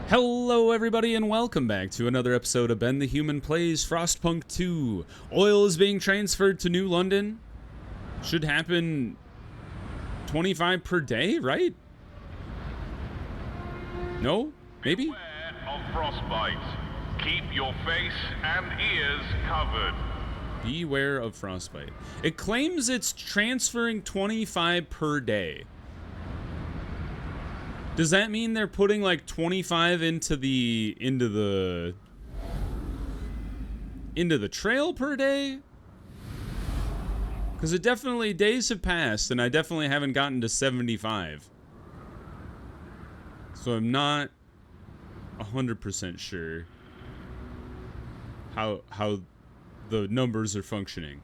Hello everybody and welcome back to another episode of Ben the Human Plays Frostpunk 2. Oil is being transferred to New London. Should happen 25 per day, right? No? Maybe? Beware of frostbite. Keep your face and ears covered. Beware of frostbite. It claims it's transferring 25 per day. Does that mean they're putting like 25 into the trail per day? Because it definitely, days have passed and I definitely haven't gotten to 75. So I'm not 100% sure how the numbers are functioning.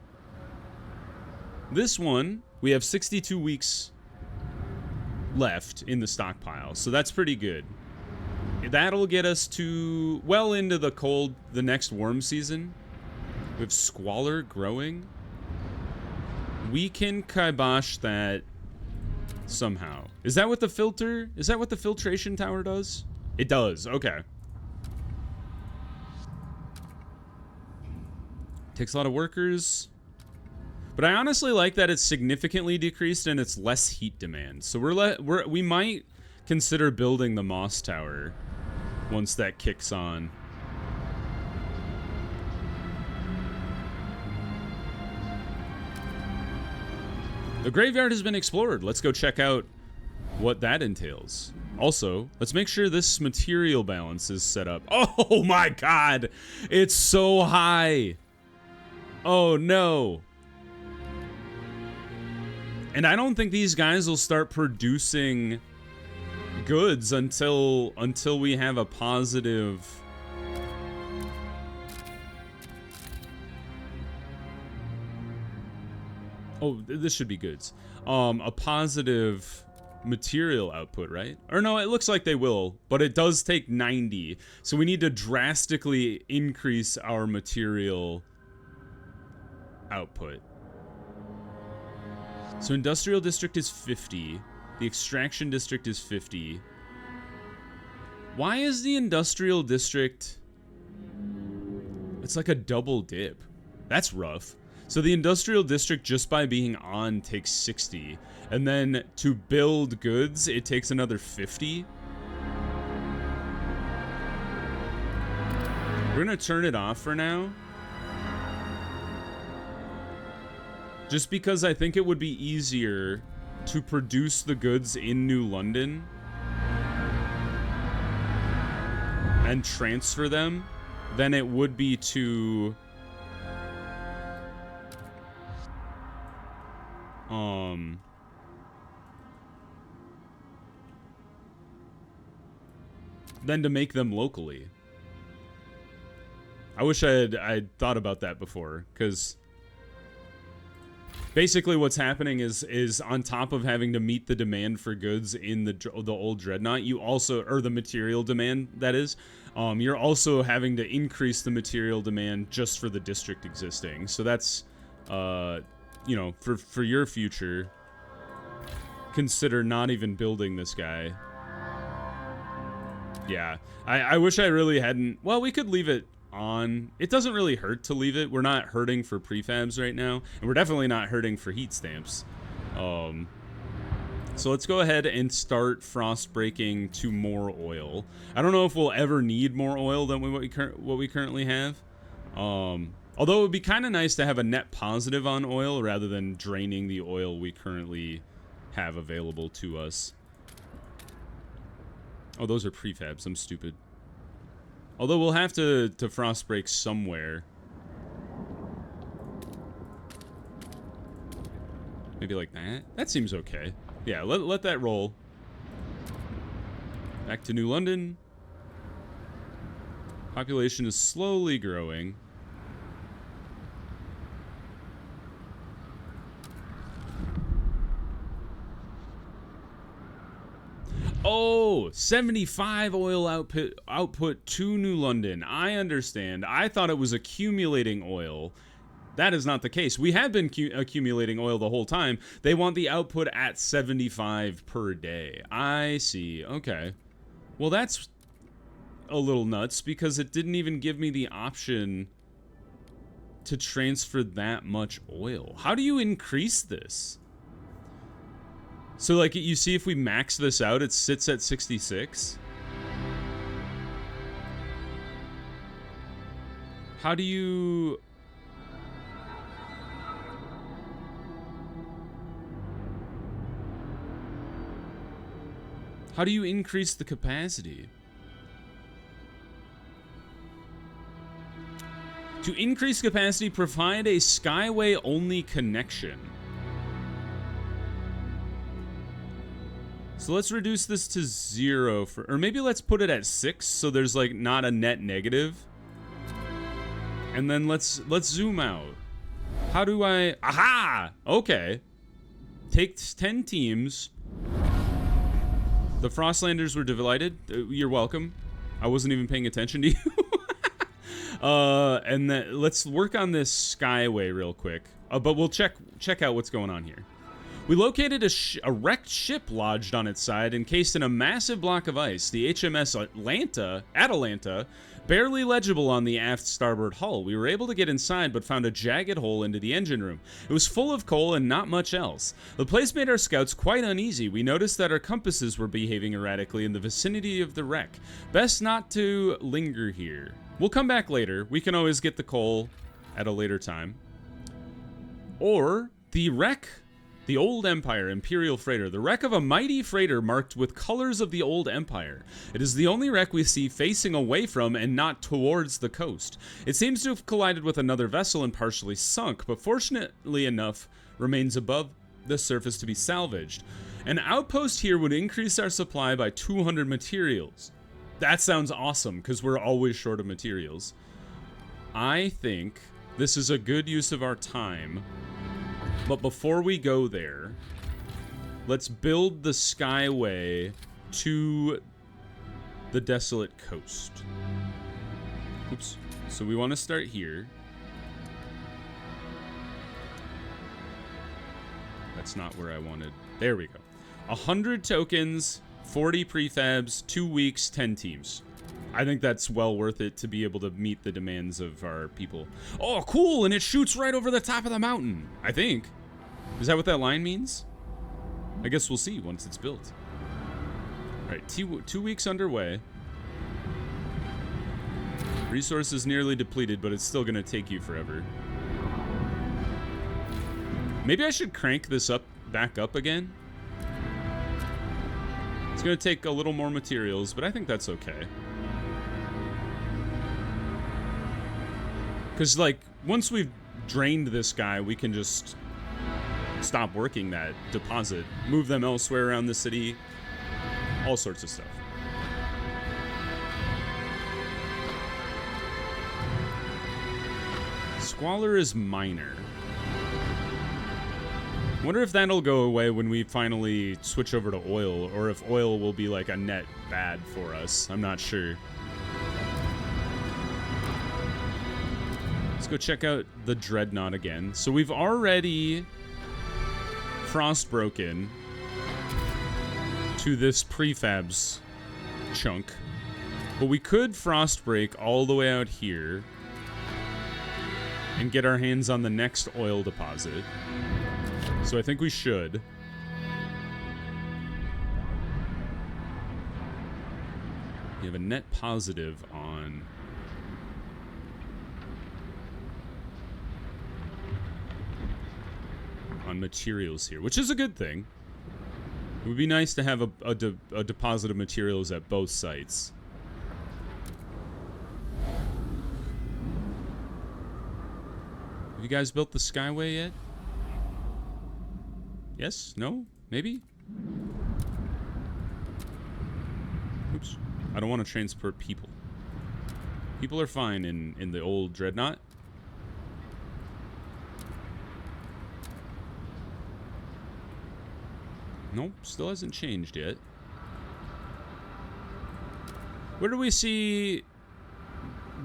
This one, we have 62 weeks left in the stockpile, so that's pretty good. That'll get us to well into the next warm season. We have squalor growing. We can kibosh that somehow. Is that what the filtration tower does? It does. Okay. Takes a lot of workers. But I honestly like that it's significantly decreased and it's less heat demand. So we might consider building the Moss Tower once that kicks on. The graveyard has been explored. Let's go check out what that entails. Also, let's make sure this material balance is set up. Oh my god! It's so high! Oh no! And I don't think these guys will start producing goods until we have a positive... Oh, this should be goods. A positive material output, right? Or no, it looks like they will, but it does take 90. So we need to drastically increase our material output. So industrial district is 50. The extraction district is 50. Why is the industrial district... It's like a double dip. That's rough. So the industrial district, just by being on, takes 60. And then to build goods, it takes another 50. We're gonna turn it off for now. Just because I think it would be easier to produce the goods in New London and transfer them than it would be to than to make them locally. I wish I'd thought about that before, because basically what's happening is on top of having to meet the demand for goods in the old dreadnought, you also, or the material demand, that is, you're also having to increase the material demand just for the district existing. So that's, you know, for your future, consider not even building this guy. Yeah, I wish I really hadn't. Well, we could leave it on. It doesn't really hurt to leave it. We're not hurting for prefabs right now, and we're definitely not hurting for heat stamps. So let's go ahead and start frost breaking to more oil. I don't know if we'll ever need more oil than what we currently have. Although it would be kind of nice to have a net positive on oil rather than draining the oil we currently have available to us. Oh, those are prefabs. I'm stupid. Although we'll have to frost break somewhere. Maybe like that? That seems okay. Yeah, let that roll. Back to New London. Population is slowly growing. Oh, 75 oil output to New London. I understand. I thought it was accumulating oil. That is not the case. We have been accumulating oil the whole time. They want the output at 75 per day. I see. Okay. Well, that's a little nuts because it didn't even give me the option to transfer that much oil. How do you increase this? So, like, you see if we max this out, it sits at 66. How do you... How do you increase the capacity? To increase capacity, provide a Skyway-only connection. So let's reduce this to 0 for... Or maybe let's put it at 6 so there's, like, not a net negative. And then let's zoom out. How do I... Aha! Okay. Take 10 teams. The Frostlanders were delighted. You're welcome. I wasn't even paying attention to you. And then let's work on this Skyway real quick. But we'll check out what's going on here. We located a wrecked ship lodged on its side, encased in a massive block of ice. The HMS Atalanta, barely legible on the aft starboard hull. We were able to get inside, but found a jagged hole into the engine room. It was full of coal and not much else. The place made our scouts quite uneasy. We noticed that our compasses were behaving erratically in the vicinity of the wreck. Best not to linger here. We'll come back later. We can always get the coal at a later time. Or the wreck... The Old Empire Imperial Freighter. The wreck of a mighty freighter marked with colors of the Old Empire. It is the only wreck we see facing away from and not towards the coast. It seems to have collided with another vessel and partially sunk, but fortunately enough remains above the surface to be salvaged. An outpost here would increase our supply by 200 materials. That sounds awesome, because we're always short of materials. I think this is a good use of our time. But before we go there, let's build the Skyway to the desolate coast. Oops. So we want to start here. That's not where I wanted. There we go. 100 tokens, 40 prefabs, 2 weeks, 10 teams. I think that's well worth it to be able to meet the demands of our people. Oh, cool, and it shoots right over the top of the mountain, I think. Is that what that line means? I guess we'll see once it's built. All right, 2 weeks underway. Resources nearly depleted, but it's still gonna take you forever. Maybe I should crank this back up again. It's gonna take a little more materials, but I think that's okay. Because, like, once we've drained this guy, we can just stop working that deposit, move them elsewhere around the city, all sorts of stuff. Squalor is minor. Wonder if that'll go away when we finally switch over to oil, or if oil will be like a net bad for us. I'm not sure. Let's go check out the Dreadnought again. So we've already frostbroken to this prefabs chunk, but we could frostbreak all the way out here and get our hands on the next oil deposit. So I think we should. You have a net positive on materials here, which is a good thing. It would be nice to have a deposit of materials at both sites. Have you guys built the Skyway yet? Yes? No? Maybe? Oops. I don't want to transport people. People are fine in the old Dreadnought. Nope, still hasn't changed yet. Where do we see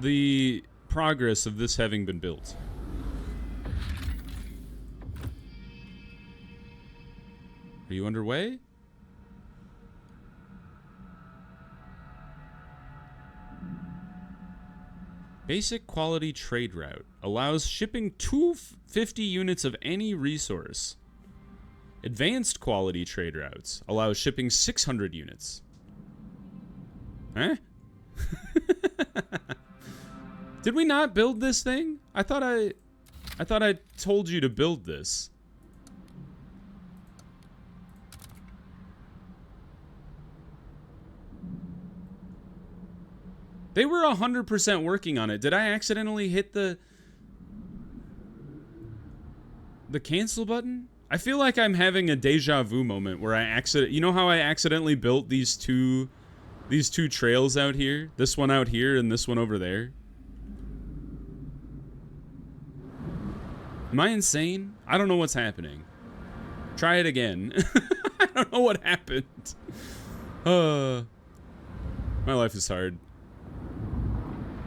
the progress of this having been built? Are you underway? Basic quality trade route. Allows shipping 250 units of any resource. Advanced quality trade routes. Allows shipping 600 units. Huh? Did we not build this thing? I thought I told you to build this. They were 100% working on it. Did I accidentally hit the cancel button? I feel like I'm having a deja vu moment where you know how I accidentally built these two trails out here? This one out here and this one over there? Am I insane? I don't know what's happening. Try it again. I don't know what happened. My life is hard.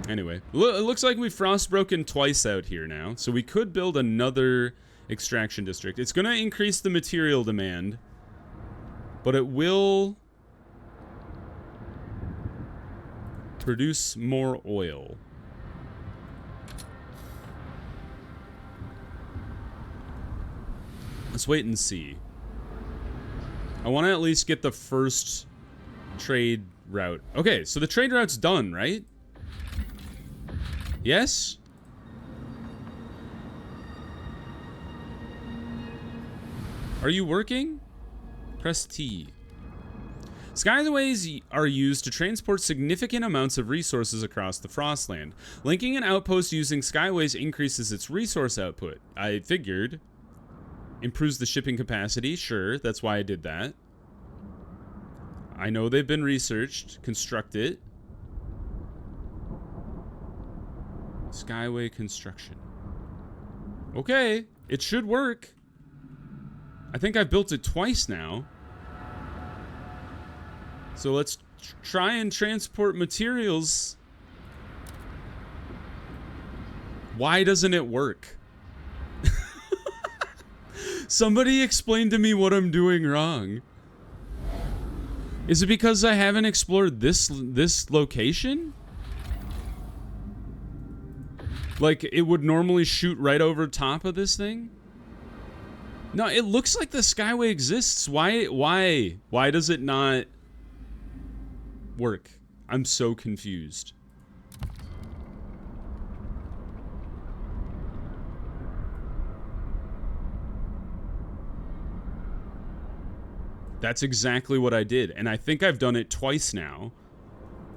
Anyway, it looks like we've frostbroken twice out here now, so we could build another extraction district. It's going to increase the material demand, but it will produce more oil. Let's wait and see. I want to at least get the first trade route. Okay, so the trade route's done, right? Yes? Are you working? Press T. Skyways are used to transport significant amounts of resources across the Frostland. Linking an outpost using Skyways increases its resource output. I figured. Improves the shipping capacity. Sure, that's why I did that. I know they've been researched. Construct it. Skyway construction. Okay, it should work. I think I've built it twice now. So let's try and transport materials. Why doesn't it work? Somebody explain to me what I'm doing wrong. Is it because I haven't explored this location? Like, it would normally shoot right over top of this thing? No, it looks like the Skyway exists. Why does it not work? I'm so confused. That's exactly what I did, and I think I've done it twice now.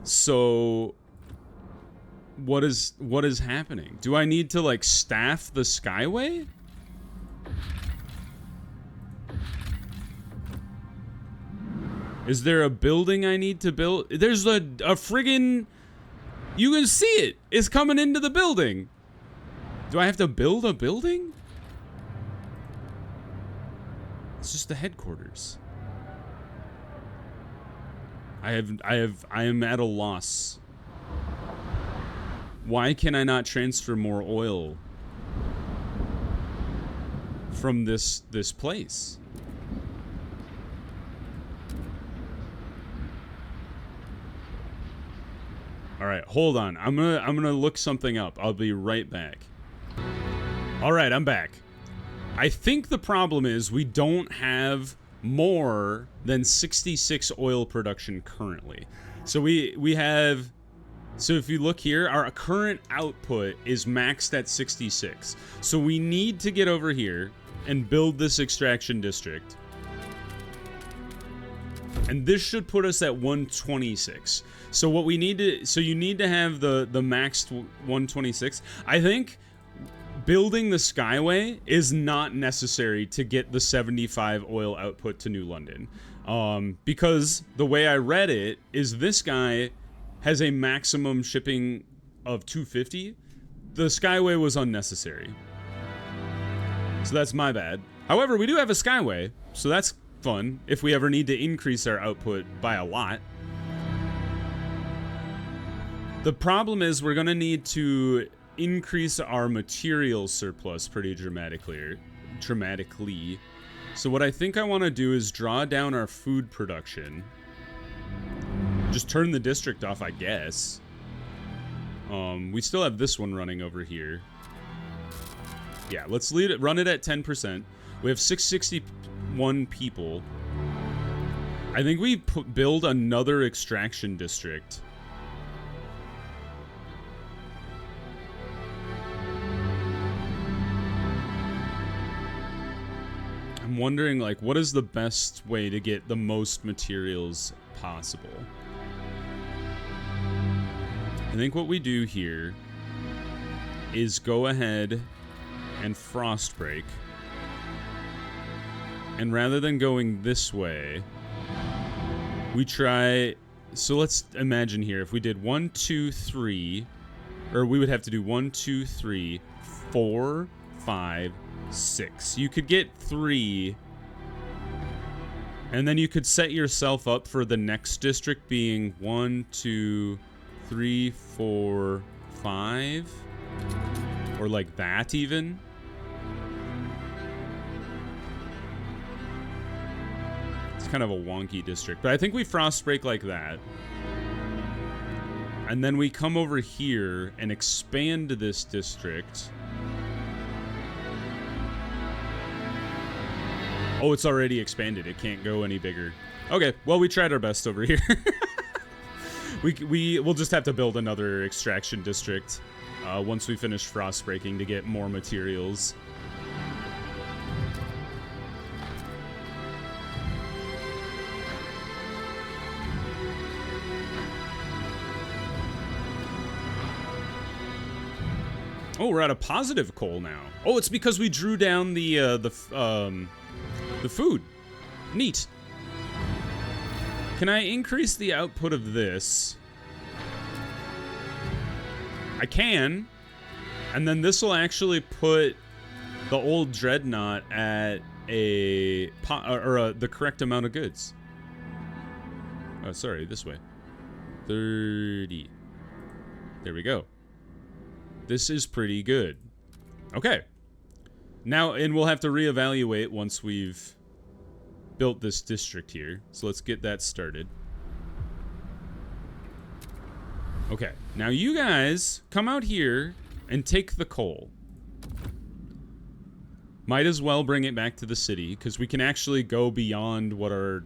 So what is happening? Do I need to like staff the Skyway? Is there a building I need to build? There's a friggin'... You can see it! It's coming into the building! Do I have to build a building? It's just the headquarters. I am at a loss. Why can I not transfer more oil from this place? All right, hold on. I'm gonna look something up. I'll be right back. All right, I'm back. I think the problem is we don't have more than 66 oil production currently. So we have. So if you look here, our current output is maxed at 66. So we need to get over here and build this extraction district. And this should put us at 126. So what we need to, so you need to have the maxed 126. I think building the Skyway is not necessary to get the 75 oil output to New London. Because the way I read it is this guy has a maximum shipping of 250. The Skyway was unnecessary. So that's my bad. However, we do have a Skyway, so that's fun if we ever need to increase our output by a lot. The problem is we're going to need to increase our material surplus pretty dramatically. So what I think I want to do is draw down our food production. Just turn the district off, I guess. We still have this one running over here. Yeah, let's run it at 10%. We have 661 people. I think we build another extraction district. I'm wondering, like, what is the best way to get the most materials possible? I think what we do here is go ahead and frostbreak. And rather than going this way, we try... So let's imagine here, if we did 1, 2, 3, or we would have to do 1, 2, 3, 4, 5, 6. You could get 3, and then you could set yourself up for the next district being 1, 2, 3, 4, 5, or like that even. It's kind of a wonky district, but I think we frostbreak like that. And then we come over here and expand this district. Oh, it's already expanded. It can't go any bigger. Okay, well, we tried our best over here. We'll just have to build another extraction district once we finish frostbreaking to get more materials. Oh, we're at a positive coal now. Oh, it's because we drew down the food. Neat. Can I increase the output of this? I can. And then this will actually put the old dreadnought at the correct amount of goods. Oh, sorry, this way. 30. There we go. This is pretty good. Okay. Now, and we'll have to reevaluate once we've built this district here. So let's get that started. Okay. Now you guys come out here and take the coal. Might as well bring it back to the city, because we can actually go beyond what our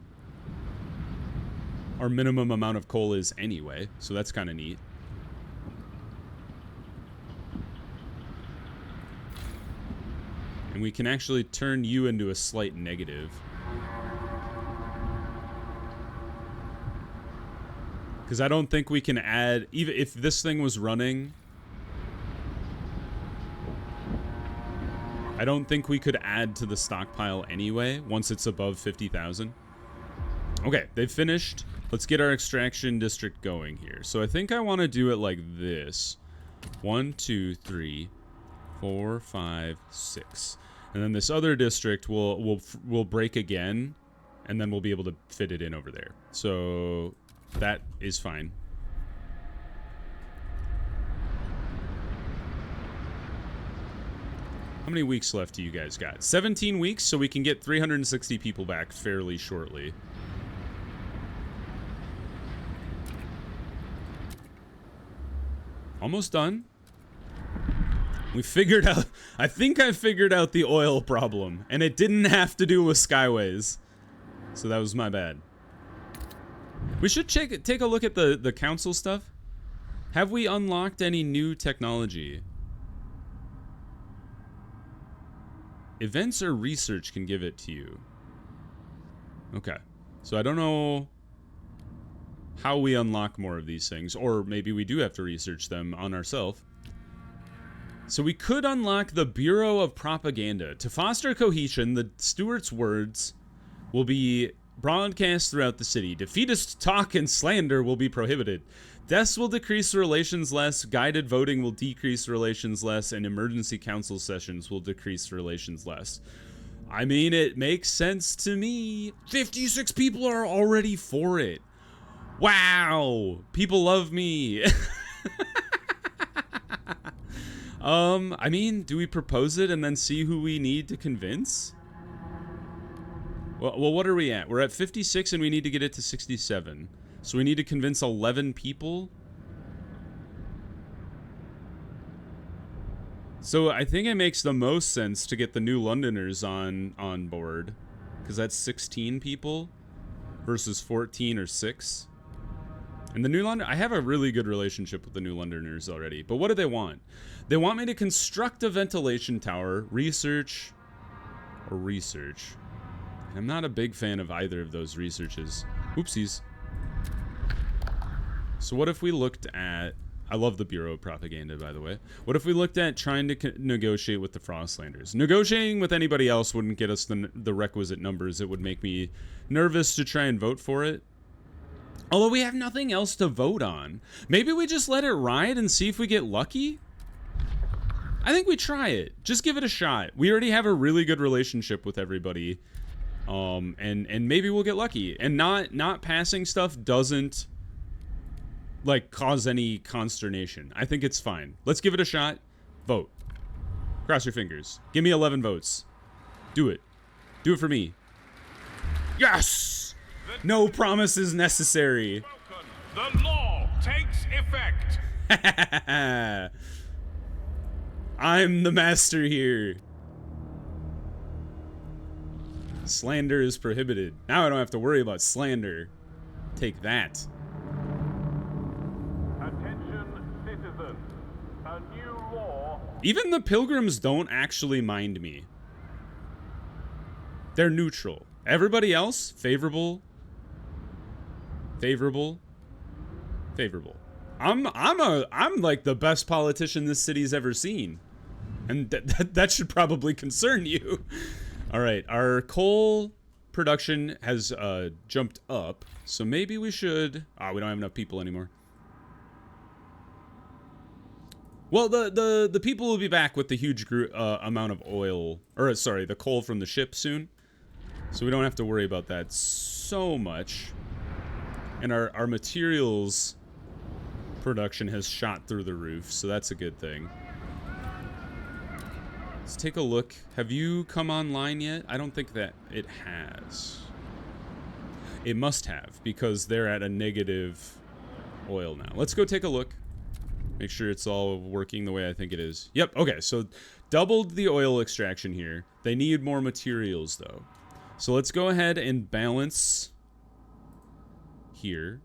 minimum amount of coal is anyway. So that's kind of neat. And we can actually turn you into a slight negative. Because I don't think we can add... Even if this thing was running... I don't think we could add to the stockpile anyway, once it's above 50,000. Okay, they've finished. Let's get our extraction district going here. So I think I want to do it like this. 1, 2, 3... 4, 5, 6. And then this other district will break again, and then we'll be able to fit it in over there. So that is fine. How many weeks left do you guys got? 17 weeks, so we can get 360 people back fairly shortly. Almost done. We figured out... I think I figured out the oil problem. And it didn't have to do with Skyways. So that was my bad. We should take a look at the council stuff. Have we unlocked any new technology? Events or research can give it to you. Okay. So I don't know how we unlock more of these things. Or maybe we do have to research them on ourselves. So we could unlock the Bureau of Propaganda. To foster cohesion, the Stewart's words will be broadcast throughout the city. Defeatist talk and slander will be prohibited. Deaths will decrease relations less, guided voting will decrease relations less, and emergency council sessions will decrease relations less. I mean, it makes sense to me. 56 people are already for it. Wow! People love me. I mean, do we propose it and then see who we need to convince? Well, what are we at? We're at 56 and we need to get it to 67. So we need to convince 11 people? So I think it makes the most sense to get the New Londoners on board, because that's 16 people versus 14 or 6. And the New London, I have a really good relationship with the New Londoners already. But what do they want? They want me to construct a ventilation tower, research. And I'm not a big fan of either of those researches. Oopsies. So what if we looked at... I love the Bureau of Propaganda, by the way. What if we looked at trying to negotiate with the Frostlanders? Negotiating with anybody else wouldn't get us the requisite numbers. It would make me nervous to try and vote for it. Although we have nothing else to vote on. Maybe we just let it ride and see if we get lucky? I think we try it. Just give it a shot. We already have a really good relationship with everybody. And maybe we'll get lucky. And not passing stuff doesn't... like, cause any consternation. I think it's fine. Let's give it a shot. Vote. Cross your fingers. Give me 11 votes. Do it. Do it for me. Yes! No promises necessary. The law takes effect. I'm the master here. Slander is prohibited. Now I don't have to worry about slander. Take that. Even the pilgrims don't actually mind me. They're neutral. Everybody else, favorable. Favorable. Favorable. I'm like the best politician this city's ever seen. And that should probably concern you. All right, our coal production has jumped up, so maybe we should... we don't have enough people anymore. Well, the people will be back with the huge amount of oil, or sorry, the coal from the ship soon. So we don't have to worry about that so much. And our materials production has shot through the roof, so that's a good thing. Let's take a look. Have you come online yet? I don't think that it has. It must have, because they're at a negative oil now. Let's go take a look. Make sure it's all working the way I think it is. Yep, okay, so doubled the oil extraction here. They need more materials, though. So let's go ahead and balance here.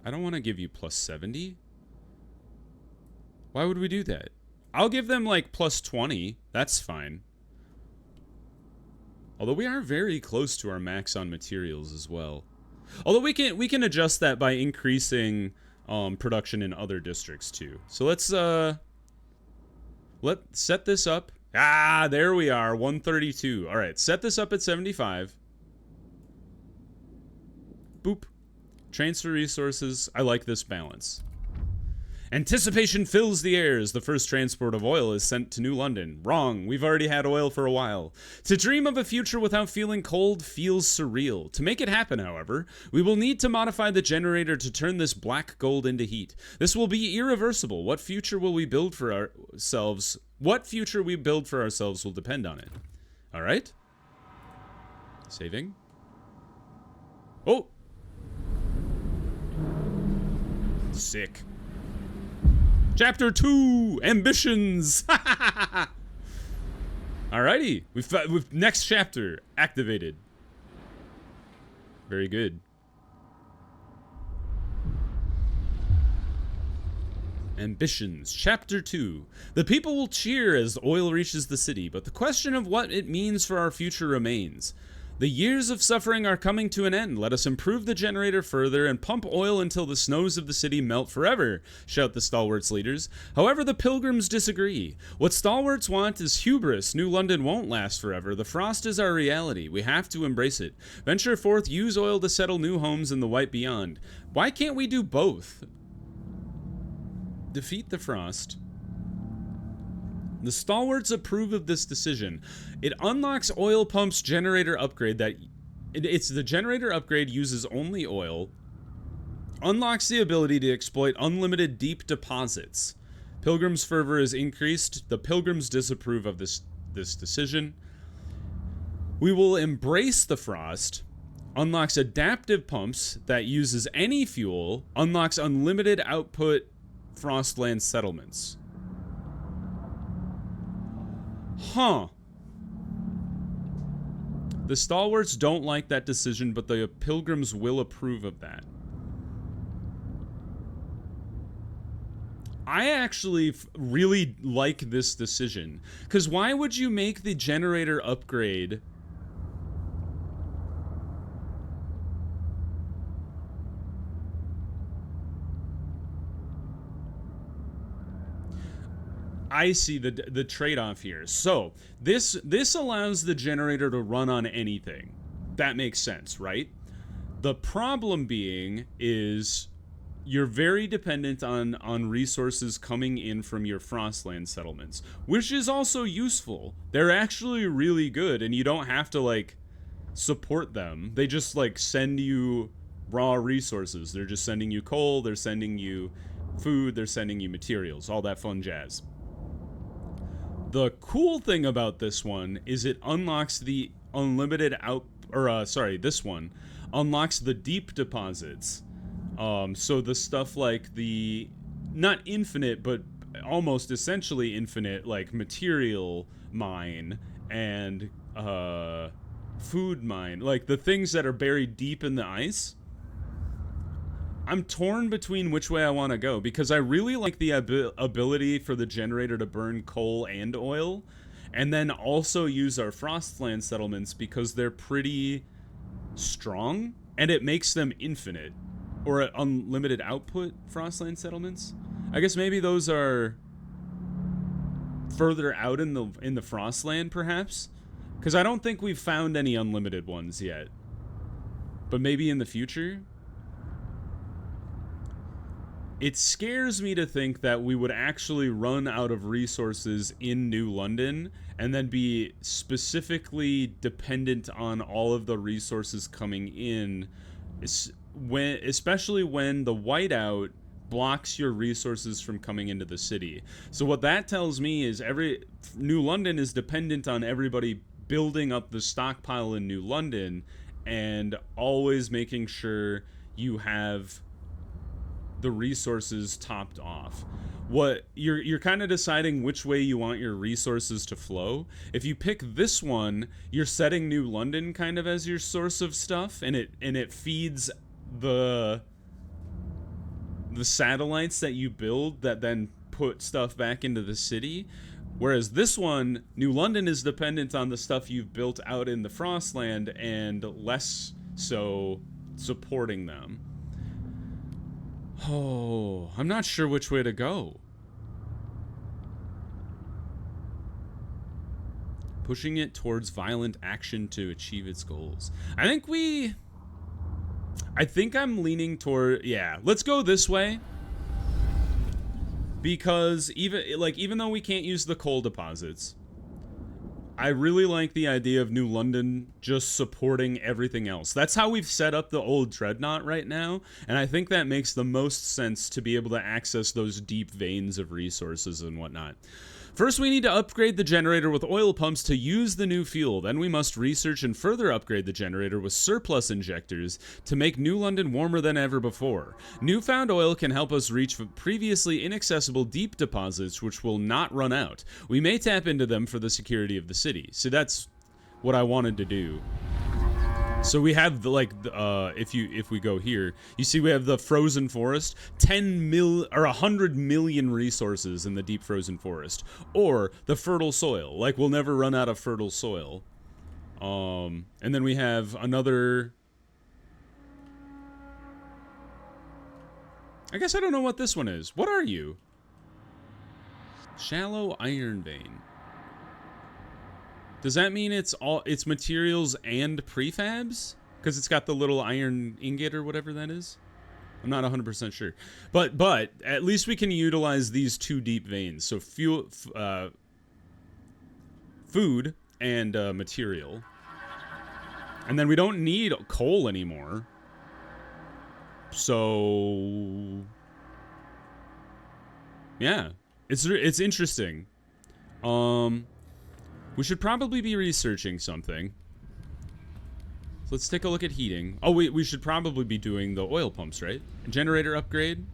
I don't want to give you plus 70. Why would we do that? I'll give them, like, plus 20. That's fine. Although we are very close to our max on materials as well. Although we can adjust that by increasing... production in other districts too. So let's set this up. There we are, 132. All right, set this up at 75. Boop. Transfer resources. I like this balance. Anticipation fills the air as the first transport of oil is sent to New London. Wrong. We've already had oil for a while. To dream of a future without feeling cold feels surreal. To make it happen, however, we will need to modify the generator to turn this black gold into heat. This will be irreversible. What future we build for ourselves will depend on it. All right. Saving. Oh. Sick. Chapter 2, Ambitions! Alrighty, we've next chapter activated. Very good. Ambitions, Chapter 2. The people will cheer as the oil reaches the city, but the question of what it means for our future remains. The years of suffering are coming to an end. Let us improve the generator further and pump oil until the snows of the city melt forever, shout the stalwarts leaders. However, the pilgrims disagree. What stalwarts want is hubris. New London won't last forever. The frost is our reality. We have to embrace it. Venture forth, use oil to settle new homes in the white beyond. Why can't we do both? Defeat the frost. The stalwarts approve of this decision. It unlocks oil pump's generator upgrade that... It's the generator upgrade uses only oil. Unlocks the ability to exploit unlimited deep deposits. Pilgrim's fervor is increased. The pilgrims disapprove of this decision. We will embrace the frost. Unlocks adaptive pumps that uses any fuel. Unlocks unlimited output Frostland settlements. Huh. The stalwarts don't like that decision, but the pilgrims will approve of that. I actually really like this decision. Because why would you make the generator upgrade... I see the trade-off here. So, this allows the generator to run on anything. That makes sense, right? The problem being is you're very dependent on resources coming in from your Frostland settlements, which is also useful. They're actually really good, and you don't have to, like, support them. They just, like, send you raw resources. They're just sending you coal, they're sending you food, they're sending you materials, all that fun jazz. The cool thing about this one is it unlocks the unlimited this one unlocks the deep deposits. So the stuff like the, not infinite, but almost essentially infinite, like material mine and food mine, like the things that are buried deep in the ice. I'm torn between which way I want to go, because I really like the ability for the generator to burn coal and oil, and then also use our Frostland settlements because they're pretty strong, and it makes them infinite, or unlimited output Frostland settlements. I guess maybe those are further out in the Frostland, perhaps, because I don't think we've found any unlimited ones yet, but maybe in the future. It scares me to think that we would actually run out of resources in New London and then be specifically dependent on all of the resources coming in, especially when the whiteout blocks your resources from coming into the city. So what that tells me is New London is dependent on everybody building up the stockpile in New London and always making sure you have the resources topped off. What you're kind of deciding which way you want your resources to flow. If you pick this one, you're setting New London kind of as your source of stuff, and it feeds the satellites that you build that then put stuff back into the city. Whereas this one, New London is dependent on the stuff you've built out in the Frostland and less so supporting them. Oh, I'm not sure which way to go. Pushing it towards violent action to achieve its goals. I think I'm leaning toward, yeah, let's go this way. Because even though we can't use the coal deposits, I really like the idea of New London just supporting everything else. That's how we've set up the old Dreadnought right now, and I think that makes the most sense to be able to access those deep veins of resources and whatnot. First, we need to upgrade the generator with oil pumps to use the new fuel. Then we must research and further upgrade the generator with surplus injectors to make New London warmer than ever before. Newfound oil can help us reach previously inaccessible deep deposits which will not run out. We may tap into them for the security of the city. So that's what I wanted to do. So we have if we go here, you see we have the frozen forest, 100 million resources in the deep frozen forest, or the fertile soil. Like, we'll never run out of fertile soil. And then we have another. I guess I don't know what this one is. What are you? Shallow iron vein. Does that mean it's materials and prefabs? Because it's got the little iron ingot or whatever that is? I'm not 100% sure. But at least we can utilize these two deep veins. So fuel, food and material. And then we don't need coal anymore. So yeah, it's interesting. We should probably be researching something. So let's take a look at heating. Oh, we should probably be doing the oil pumps, right? Generator upgrade.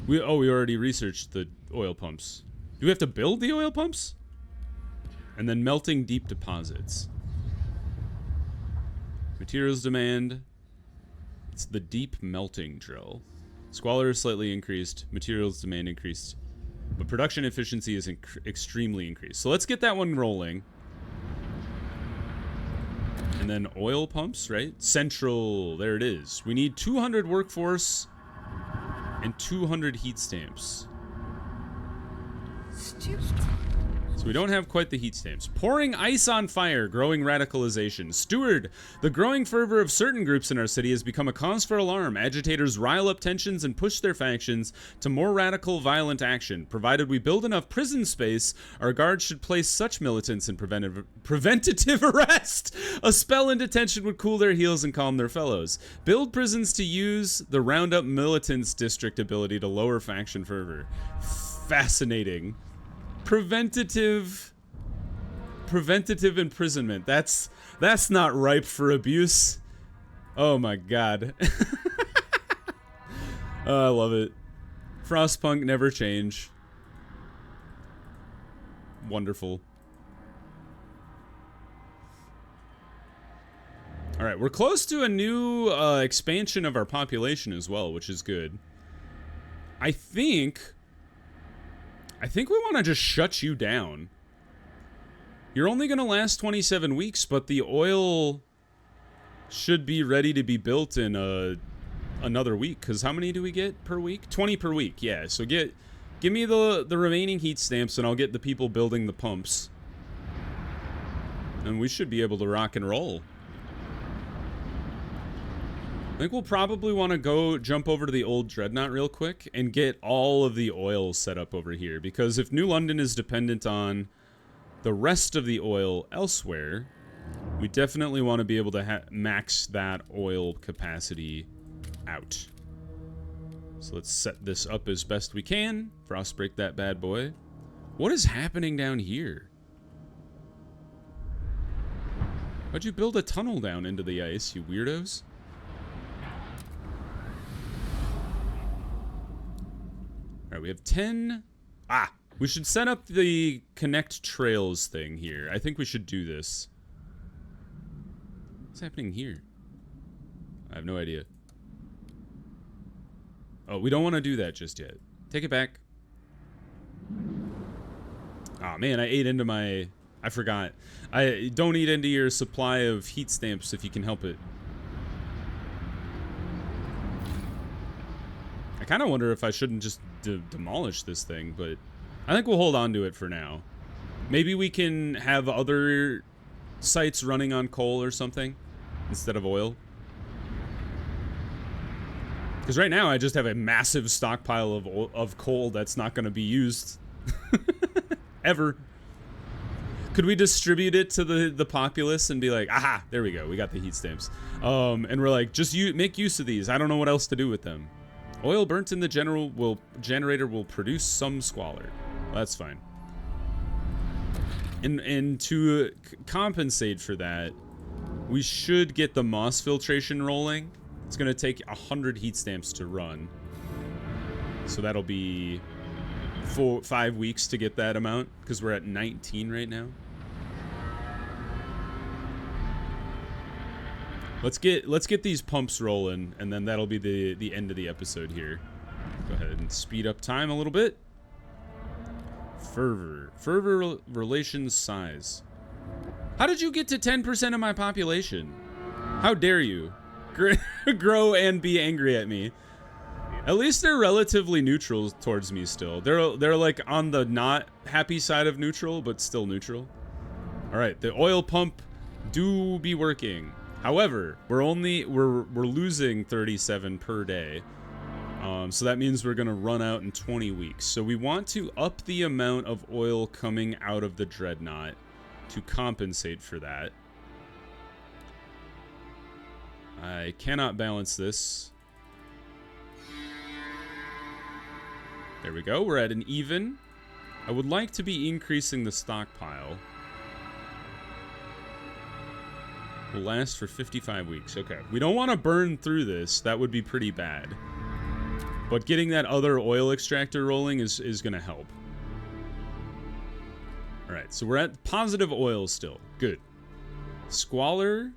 We already researched the oil pumps. Do we have to build the oil pumps? And then melting deep deposits. Materials demand. It's the deep melting drill. Squalor is slightly increased. Materials demand increased. But production efficiency is extremely increased. So let's get that one rolling. And then oil pumps, right? Central, there it is. We need 200 workforce and 200 heat stamps. Stupid. So we don't have quite the heat stamps. Pouring ice on fire, growing radicalization. Steward, the growing fervor of certain groups in our city has become a cause for alarm. Agitators rile up tensions and push their factions to more radical, violent action. Provided we build enough prison space, our guards should place such militants in preventative arrest. A spell in detention would cool their heels and calm their fellows. Build prisons to use the roundup militants district ability to lower faction fervor. Fascinating. Preventative imprisonment. That's not ripe for abuse. Oh my god. Oh, I love it. Frostpunk never change. Wonderful. All right, we're close to a new expansion of our population as well, which is good. I think we want to just shut you down. You're only going to last 27 weeks, but the oil should be ready to be built in another week. Because how many do we get per week? 20 per week, yeah. So give me the remaining heat stamps, and I'll get the people building the pumps. And we should be able to rock and roll. I think we'll probably want to go jump over to the old Dreadnought real quick and get all of the oil set up over here. Because if New London is dependent on the rest of the oil elsewhere, we definitely want to be able to max that oil capacity out. So let's set this up as best we can. Frostbreak that bad boy. What is happening down here? Why'd you build a tunnel down into the ice, you weirdos? Alright, we have 10... Ah! We should set up the connect trails thing here. I think we should do this. What's happening here? I have no idea. Oh, we don't want to do that just yet. Take it back. Oh man, I ate into my... I forgot. Don't eat into your supply of heat stamps if you can help it. I kind of wonder if I shouldn't just demolish this thing, but I think we'll hold on to it for now. Maybe we can have other sites running on coal or something instead of oil. Because right now I just have a massive stockpile of coal that's not going to be used ever. Could we distribute it to the populace and be like, aha, there we go, we got the heat stamps. And we're like, just make use of these. I don't know what else to do with them. Oil burnt in the generator will produce some squalor. Well, that's fine. And to compensate for that, we should get the moss filtration rolling. It's gonna take 100 heat stamps to run. So that'll be 5 weeks to get that amount, because we're at 19 right now. Let's get these pumps rolling, and then that'll be the end of the episode here. Go ahead and speed up time a little bit. Fervor relations size. How did you get to 10% of my population? How dare you grow and be angry at me? At least they're relatively neutral towards me still. They're like on the not happy side of neutral, but still neutral. All right, the oil pump do be working. However, we're losing 37 per day. So that means we're gonna run out in 20 weeks. So we want to up the amount of oil coming out of the Dreadnought to compensate for that. I cannot balance this. There we go, we're at an even. I would like to be increasing the stockpile. Will last for 55 weeks. Okay, we don't want to burn through this. That would be pretty bad. But getting that other oil extractor rolling is going to help. All right, so we're at positive oil still. Good. Squalor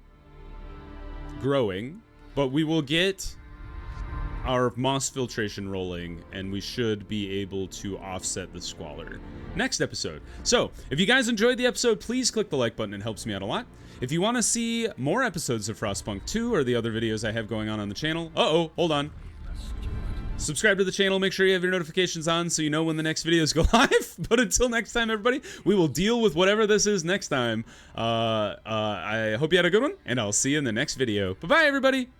growing, but we will get our moss filtration rolling, and we should be able to offset the squalor next episode. So, if you guys enjoyed the episode, please click the like button. It helps me out a lot. If you want to see more episodes of Frostpunk 2 or the other videos I have going on the channel, hold on. Subscribe to the channel, make sure you have your notifications on so you know when the next videos go live. But until next time, everybody, we will deal with whatever this is next time. I hope you had a good one, and I'll see you in the next video. Bye-bye, everybody!